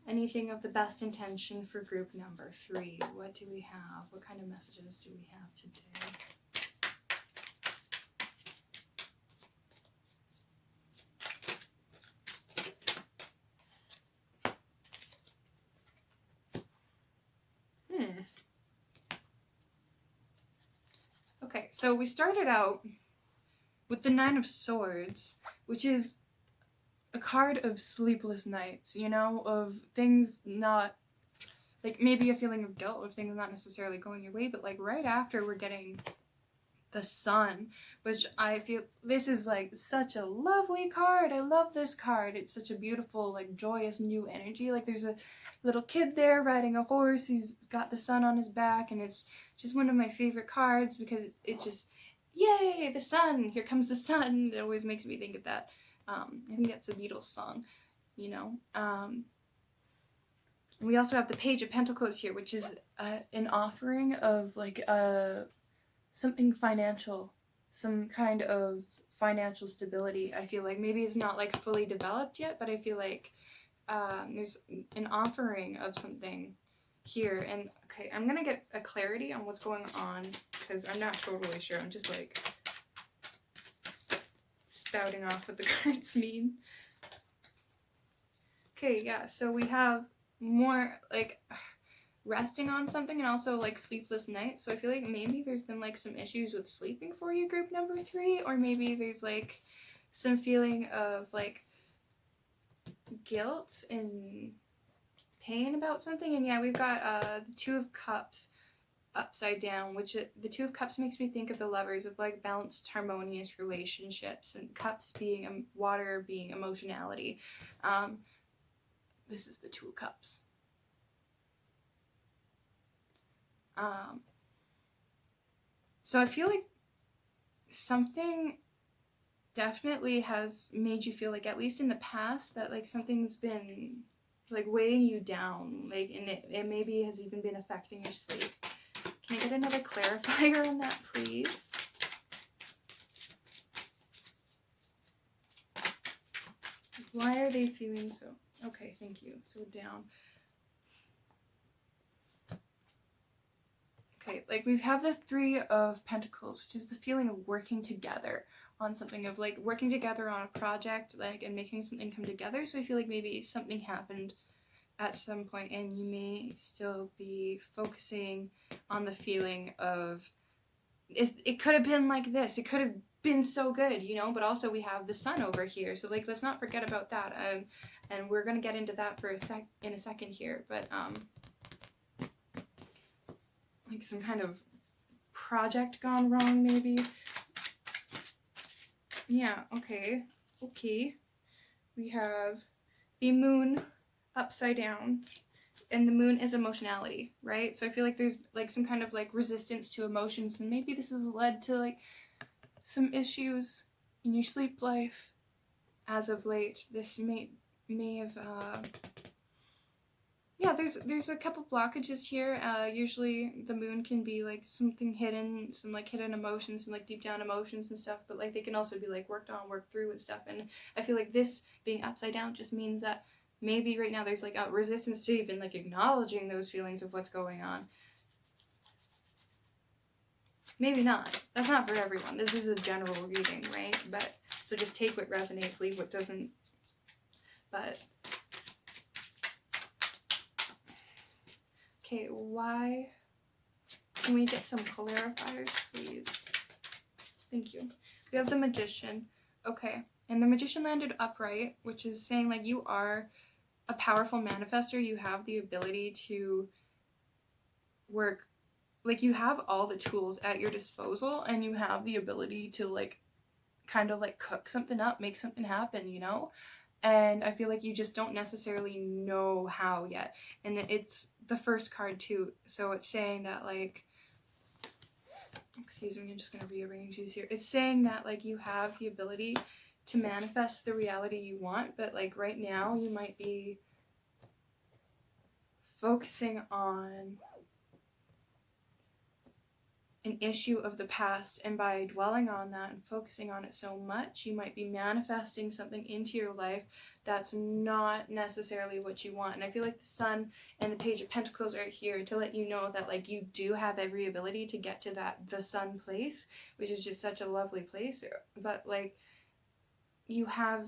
[SPEAKER 1] anything of the best intention for group number 3? What do we have? What kind of messages do we have today? Okay, so we started out with the 9 of Swords, which is a card of sleepless nights, you know, of things not, like maybe a feeling of guilt of things not necessarily going your way, but like right after we're getting the Sun, which I feel this is like such a lovely card. I love this card. It's such a beautiful, like joyous new energy. Like there's a little kid there riding a horse. He's got the sun on his back, and it's just one of my favorite cards because it just, yay, the sun, here comes the sun. It always makes me think of that. I think that's a Beatles song, you know. We also have the Page of Pentacles here, which is an offering of like something financial, some kind of financial stability. I feel like maybe it's not like fully developed yet, but I feel like there's an offering of something here. And okay, I'm gonna get a clarity on what's going on because I'm not totally sure. I'm just like spouting off what the cards mean. Okay, yeah, so we have more like resting on something and also like sleepless nights. So I feel like maybe there's been like some issues with sleeping for you, group number 3, or maybe there's like some feeling of like guilt and pain about something. And yeah, we've got the 2 of Cups, upside down, which the Two of Cups makes me think of the Lovers, of like balanced, harmonious relationships, and cups being water, being emotionality. This is the Two of Cups. So I feel like something definitely has made you feel like, at least in the past, that like something's been like weighing you down, like, and it maybe has even been affecting your sleep. Can I get another clarifier on that, please? Why are they feeling so? Okay, thank you. So down. Okay, like we have the Three of Pentacles, which is the feeling of working together on something, of like working together on a project, like, and making something come together. So I feel like maybe something happened at some point, and you may still be focusing on the feeling of, it could have been like this, it could have been so good, you know, but also we have the Sun over here, so like let's not forget about that. And we're gonna get into that for in a second here, but like some kind of project gone wrong, maybe. Yeah, okay. We have the Moon upside down, and the Moon is emotionality, right? So I feel like there's like some kind of like resistance to emotions, and maybe this has led to like some issues in your sleep life as of late. This may have yeah, there's a couple blockages here. Usually the Moon can be like something hidden, some like hidden emotions and like deep down emotions and stuff, but like they can also be like worked on, worked through and stuff. And I feel like this being upside down just means that maybe right now there's like a resistance to even like acknowledging those feelings of what's going on. Maybe not. That's not for everyone. This is a general reading, right? But so just take what resonates, leave what doesn't. But okay, why? Can we get some clarifiers, please? Thank you. We have the Magician. Okay, and the Magician landed upright, which is saying like you are a powerful manifester. You have the ability to work, like you have all the tools at your disposal, and you have the ability to like kind of like cook something up, make something happen, you know? And I feel like you just don't necessarily know how yet. And it's the first card too, so it's saying that like, excuse me, I'm just going to rearrange these here. It's saying that like you have the ability to manifest the reality you want, but like right now you might be focusing on an issue of the past, and by dwelling on that and focusing on it so much, you might be manifesting something into your life that's not necessarily what you want. And I feel like the Sun and the Page of Pentacles are here to let you know that like you do have every ability to get to the Sun place, which is just such a lovely place, but like you have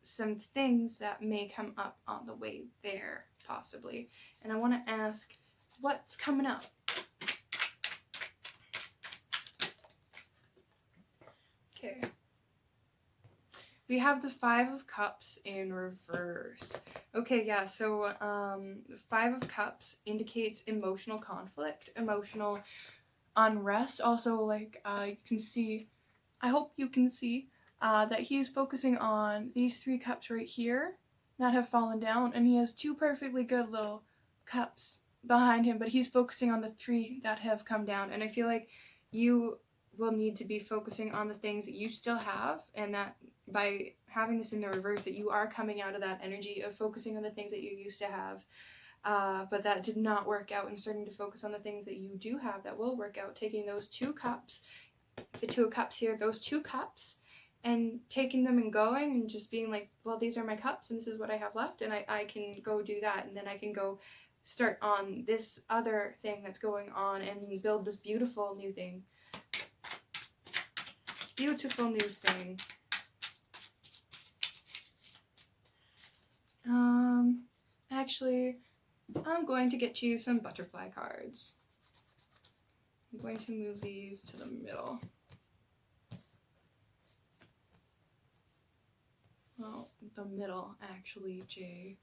[SPEAKER 1] some things that may come up on the way there, possibly. And I want to ask, what's coming up? Okay. We have the Five of Cups in reverse. Okay, yeah, so the Five of Cups indicates emotional conflict, emotional unrest. Also, like, you can see, I hope you can see, that he's focusing on these three cups right here that have fallen down, and he has two perfectly good little cups behind him, but he's focusing on the three that have come down. And I feel like you will need to be focusing on the things that you still have, and that by having this in the reverse, that you are coming out of that energy of focusing on the things that you used to have, but that did not work out, and starting to focus on the things that you do have that will work out, taking those two cups, the Two of Cups here, those two cups, and taking them and going and just being like, well, these are my cups and this is what I have left, and I can go do that, and then I can go start on this other thing that's going on and build this beautiful new thing. Beautiful new thing. Actually, I'm going to get you some butterfly cards. I'm going to move these to the middle. Well, the middle, actually, Jay.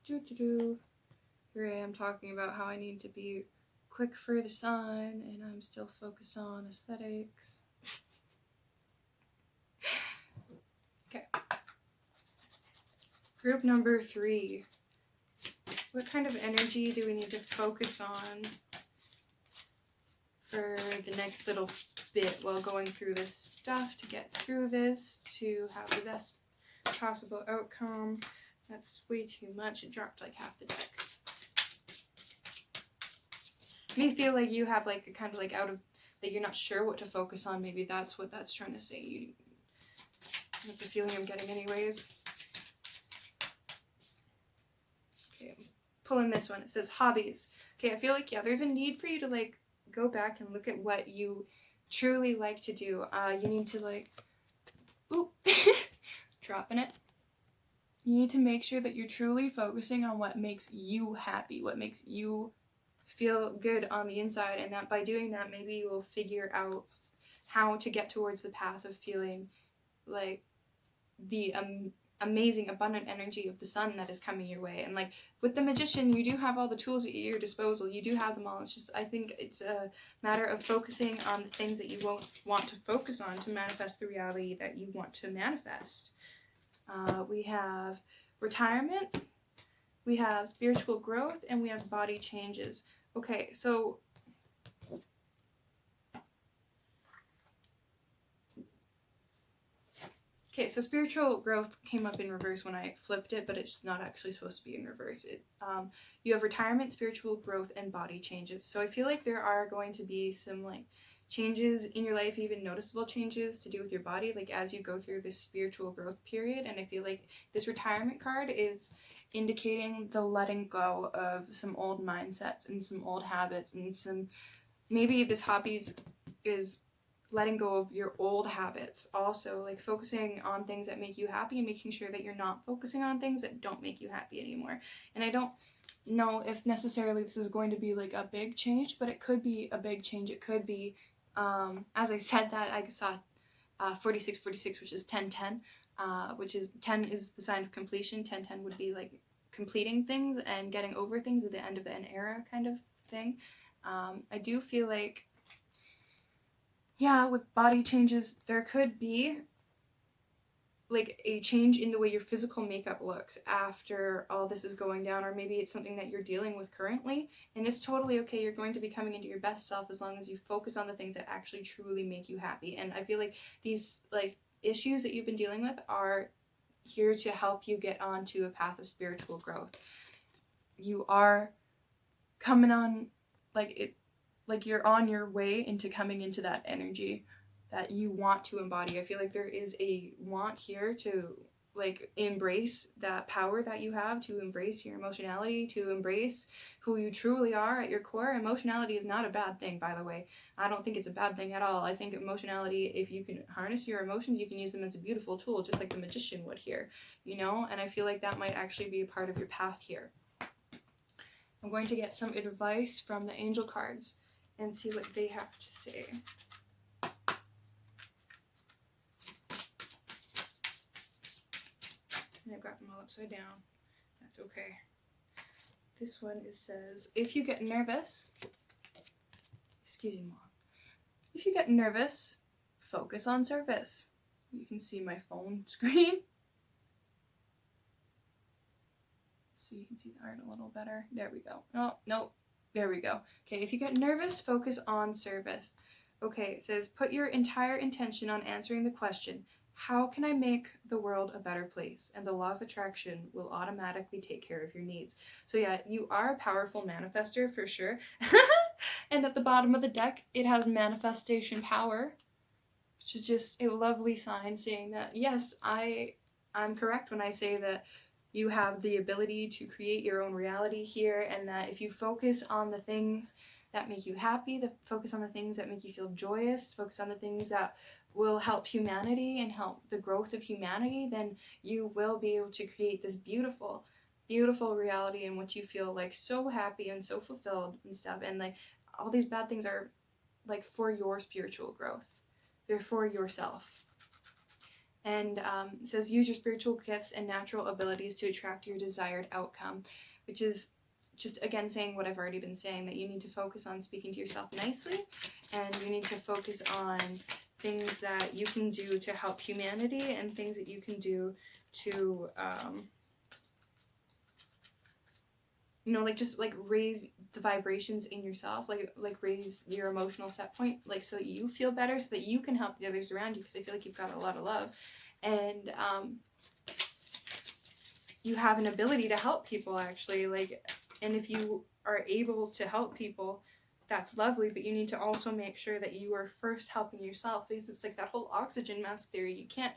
[SPEAKER 1] Here I am talking about how I need to be quick for the sun, and I'm still focused on aesthetics. Okay. Group number 3. What kind of energy do we need to focus on for the next little bit while going through this stuff to get through this, to have the best possible outcome? That's way too much. It dropped like half the deck. May feel like you have like a kind of like out of, that you're not sure what to focus on. Maybe that's what that's trying to say. That's a feeling I'm getting anyways. Okay, I'm pulling this one. It says hobbies. Okay, I feel like, yeah, there's a need for you to like go back and look at what you truly like to do. You need to like, oop, dropping it. You need to make sure that you're truly focusing on what makes you happy, what makes you feel good on the inside, and that by doing that, maybe you will figure out how to get towards the path of feeling like the amazing abundant energy of the sun that is coming your way. And like with the magician, you do have all the tools at your disposal. You do have them all. It's just, I think it's a matter of focusing on the things that you won't want to focus on to manifest the reality that you want to manifest. We have retirement, we have spiritual growth, and we have body changes. Okay, so spiritual growth came up in reverse when I flipped it, but it's not actually supposed to be in reverse. You have retirement, spiritual growth, and body changes. So I feel like there are going to be some like changes in your life, even noticeable changes to do with your body, like as you go through this spiritual growth period. And I feel like this retirement card is indicating the letting go of some old mindsets and some old habits, and some, maybe this hobbies is letting go of your old habits. Also, like focusing on things that make you happy and making sure that you're not focusing on things that don't make you happy anymore. And I don't know if necessarily this is going to be like a big change, but it could be a big change. It could be, as I said that, I saw 4646, which is 1010, which is 10 is the sign of completion. 1010 would be like completing things and getting over things at the end of an era kind of thing. I do feel like, yeah, with body changes, there could be like a change in the way your physical makeup looks after all this is going down, or maybe it's something that you're dealing with currently, and it's totally okay. You're going to be coming into your best self as long as you focus on the things that actually truly make you happy. And I feel like these like issues that you've been dealing with are here to help you get onto a path of spiritual growth. You are coming on, like you're on your way into coming into that energy that you want to embody. I feel like there is a want here to like embrace that power that you have, to embrace your emotionality, to embrace who you truly are at your core. Emotionality is not a bad thing, by the way. I don't think it's a bad thing at all. I think emotionality, if you can harness your emotions, you can use them as a beautiful tool, just like the magician would here, you know? And I feel like that might actually be a part of your path here. I'm going to get some advice from the angel cards and see what they have to say. And I've got them all upside down. That's okay. This one, it says, if you get nervous, excuse me, Mom. If you get nervous, focus on service. You can see my phone screen. So you can see the art a little better. There we go. Oh, no. There we go. Okay, if you get nervous, focus on service. Okay, it says, put your entire intention on answering the question, how can I make the world a better place? And the law of attraction will automatically take care of your needs. So yeah, you are a powerful manifester for sure. And at the bottom of the deck, it has manifestation power, which is just a lovely sign saying that, yes, I'm correct when I say that you have the ability to create your own reality here, and that if you focus on the things that make you happy, focus on the things that make you feel joyous, focus on the things that will help humanity and help the growth of humanity, then you will be able to create this beautiful, beautiful reality in which you feel like so happy and so fulfilled and stuff. And like all these bad things are like for your spiritual growth. They're for yourself. And it says, use your spiritual gifts and natural abilities to attract your desired outcome, which is just, again, saying what I've already been saying, that you need to focus on speaking to yourself nicely, and you need to focus on things that you can do to help humanity, and things that you can do to, you know, like, just, like, raise the vibrations in yourself, like raise your emotional set point, like, so that you feel better, so that you can help the others around you, because I feel like you've got a lot of love, and, you have an ability to help people, actually, like, and if you are able to help people, that's lovely, but you need to also make sure that you are first helping yourself, because it's like that whole oxygen mask theory. You can't,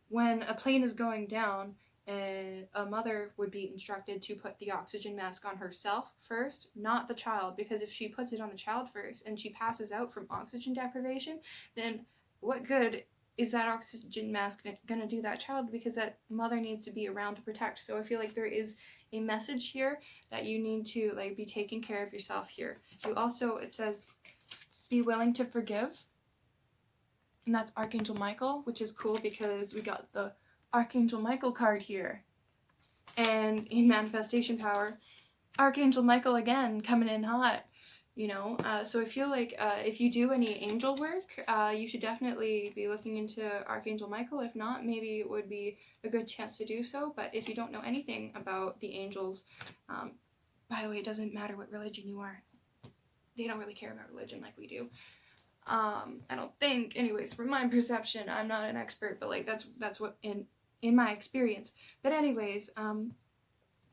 [SPEAKER 1] when a plane is going down, a mother would be instructed to put the oxygen mask on herself first, not the child, because if she puts it on the child first and she passes out from oxygen deprivation, then what good is that oxygen mask going to do that child, because that mother needs to be around to protect. So I feel like there is a message here that you need to, like, be taking care of yourself here. You also, it says, be willing to forgive, and that's Archangel Michael, which is cool because we got the Archangel Michael card here. And in manifestation power, Archangel Michael again coming in hot, you know. So I feel like if you do any angel work, you should definitely be looking into Archangel Michael. If not, maybe it would be a good chance to do so. But if you don't know anything about the angels, by the way, it doesn't matter what religion you are. They don't really care about religion like we do. I don't think, anyways, from my perception. I'm not an expert, but like that's what in my experience. But anyways,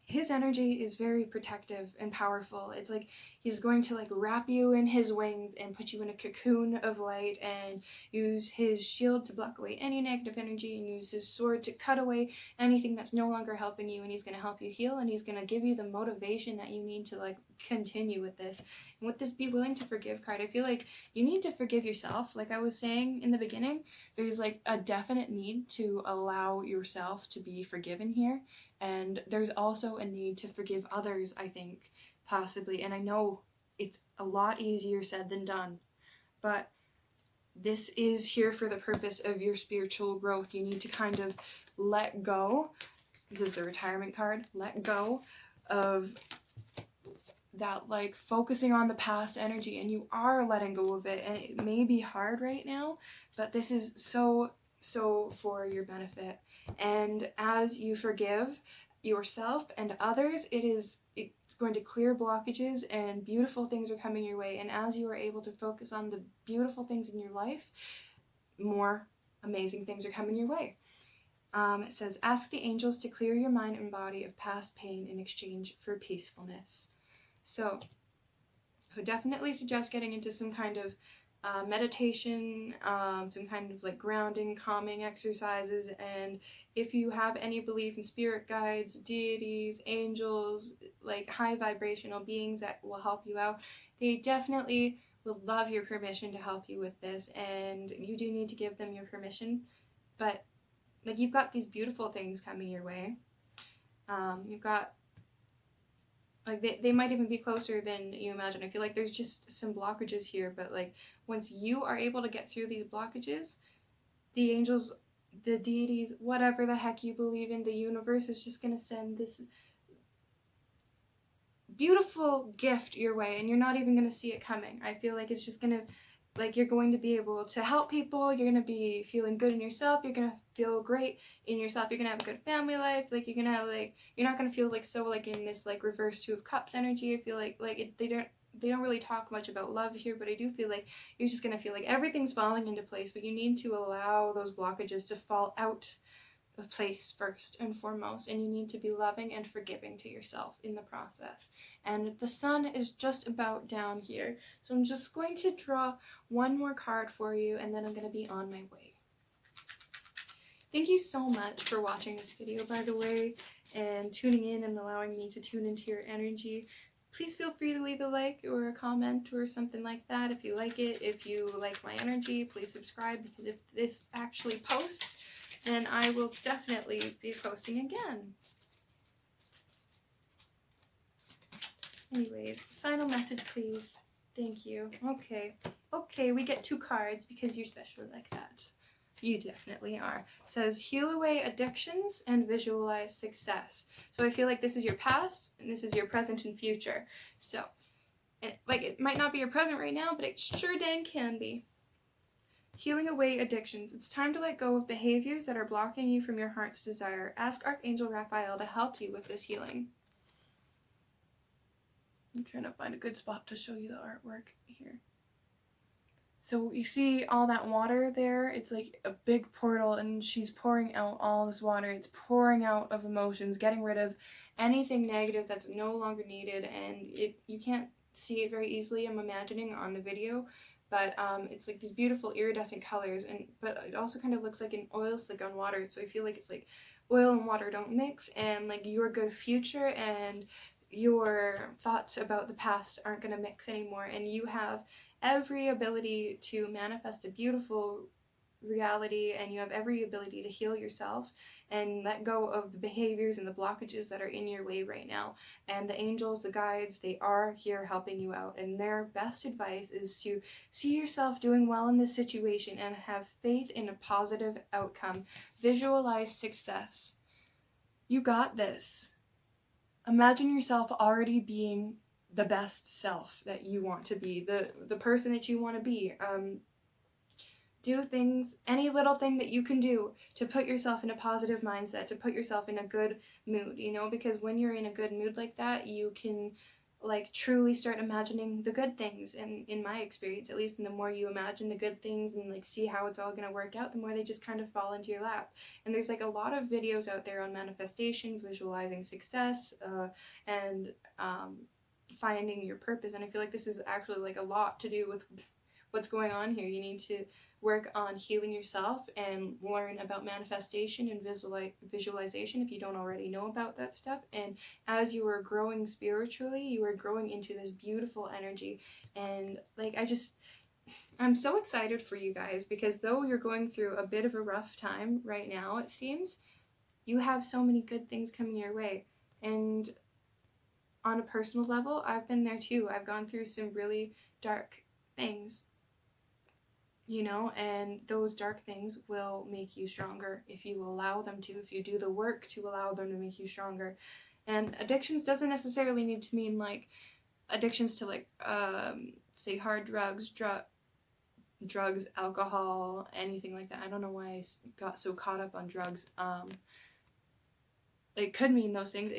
[SPEAKER 1] his energy is very protective and powerful. It's like he's going to, like, wrap you in his wings and put you in a cocoon of light, and use his shield to block away any negative energy, and use his sword to cut away anything that's no longer helping you, and he's going to help you heal, and he's going to give you the motivation that you need to, like, continue with this. And with this be willing to forgive card, I feel like you need to forgive yourself. Like I was saying in the beginning, there's, like, a definite need to allow yourself to be forgiven here. And there's also a need to forgive others, I think, possibly. And I know it's a lot easier said than done, but this is here for the purpose of your spiritual growth. You need to kind of let go. This is the retirement card. Let go of that, like, focusing on the past energy, and you are letting go of it. And it may be hard right now, but this is so for your benefit. And as you forgive yourself and others, it's going to clear blockages, and beautiful things are coming your way. And as you are able to focus on the beautiful things in your life, more amazing things are coming your way. It says, ask the angels to clear your mind and body of past pain in exchange for peacefulness. So I would definitely suggest getting into some kind of meditation, some kind of, like, grounding, calming exercises. And if you have any belief in spirit guides, deities, angels, like high vibrational beings that will help you out, they definitely will love your permission to help you with this. And you do need to give them your permission. But, like, you've got these beautiful things coming your way. You've got, like, they might even be closer than you imagine. I feel like there's just some blockages here, but, like, once you are able to get through these blockages, the angels, the deities, whatever the heck you believe in, the universe is just going to send this beautiful gift your way, and you're not even going to see it coming. I feel like it's just going to, like, you're going to be able to help people, you're going to be feeling good in yourself, you're going to feel great in yourself, you're going to have a good family life, like, you're going to have, like, you're not going to feel, like, so, like, in this, like, reverse Two of Cups energy. I feel like they don't really talk much about love here, but I do feel like you're just going to feel like everything's falling into place, but you need to allow those blockages to fall out of place first and foremost, and you need to be loving and forgiving to yourself in the process. And the sun is just about down here, so I'm just going to draw one more card for you, and then I'm going to be on my way. Thank you so much for watching this video, by the way, and tuning in and allowing me to tune into your energy. Please feel free to leave a like or a comment or something like that if you like it. If you like my energy, please subscribe, because if this actually posts, then I will definitely be posting again. Anyways, final message, please. Thank you. Okay, we get 2 cards because you're special like that. You definitely are. It says, heal away addictions and visualize success. So I feel like this is your past, and this is your present and future. So, like, it might not be your present right now, but it sure dang can be. Healing away addictions. It's time to let go of behaviors that are blocking you from your heart's desire. Ask Archangel Raphael to help you with this healing. I'm trying to find a good spot to show you the artwork here. So you see all that water there? It's like a big portal, and she's pouring out all this water. It's pouring out of emotions, getting rid of anything negative that's no longer needed, and you can't see it very easily, I'm imagining, on the video, but it's like these beautiful iridescent colors, but it also kind of looks like an oil slick on water, so I feel like it's like oil and water don't mix, and like your good future and your thoughts about the past aren't going to mix anymore, and you have every ability to manifest a beautiful reality, and you have every ability to heal yourself and let go of the behaviors and the blockages that are in your way right now. And the angels, the guides, they are here helping you out, and their best advice is to see yourself doing well in this situation and have faith in a positive outcome. Visualize success. You got this. Imagine yourself already being the best self that you want to be, the person that you want to be. Do things, any little thing that you can do to put yourself in a positive mindset, to put yourself in a good mood, you know, because when you're in a good mood like that, you can like truly start imagining the good things. And in my experience, at least, and the more you imagine the good things and like see how it's all going to work out, the more they just kind of fall into your lap. And there's like a lot of videos out there on manifestation, visualizing success, and finding your purpose. And I feel like this is actually like a lot to do with what's going on here. You need to work on healing yourself and learn about manifestation and visualization if you don't already know about that stuff. And as you are growing spiritually, you are growing into this beautiful energy. And like, I'm so excited for you guys, because though you're going through a bit of a rough time right now, it seems, you have so many good things coming your way. And on a personal level, I've been there too. I've gone through some really dark things, you know, and those dark things will make you stronger if you allow them to, if you do the work to allow them to make you stronger. And addictions doesn't necessarily need to mean like addictions to like say hard drugs, alcohol, anything like that. I don't know why I got so caught up on drugs. It could mean those things.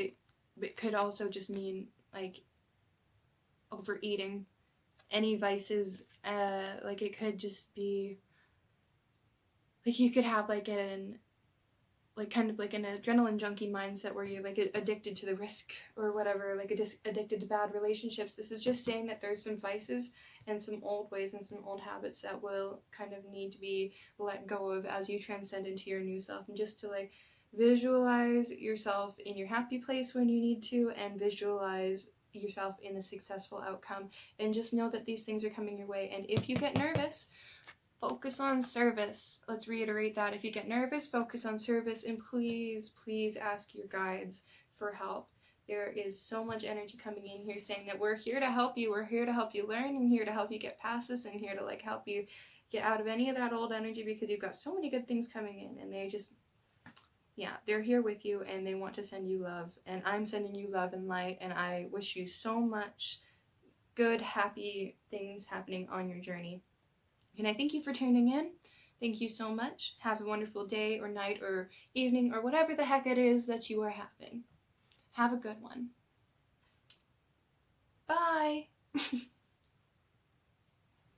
[SPEAKER 1] It could also just mean like overeating, any vices. Like it could just be like you could have like kind of like an adrenaline junkie mindset where you're like addicted to the risk or whatever, like addicted to bad relationships. This is just saying that there's some vices and some old ways and some old habits that will kind of need to be let go of as you transcend into your new self, and just to like visualize yourself in your happy place when you need to, and visualize yourself in a successful outcome, and just know that these things are coming your way. And if you get nervous, focus on service. Let's reiterate that. If you get nervous, focus on service, and please, please ask your guides for help. There is so much energy coming in here saying that we're here to help you. We're here to help you learn, and here to help you get past this, and here to like help you get out of any of that old energy, because you've got so many good things coming in, and they just, yeah, they're here with you, and they want to send you love, and I'm sending you love and light, and I wish you so much good, happy things happening on your journey. And I thank you for tuning in. Thank you so much. Have a wonderful day or night or evening or whatever the heck it is that you are having. Have a good one. Bye.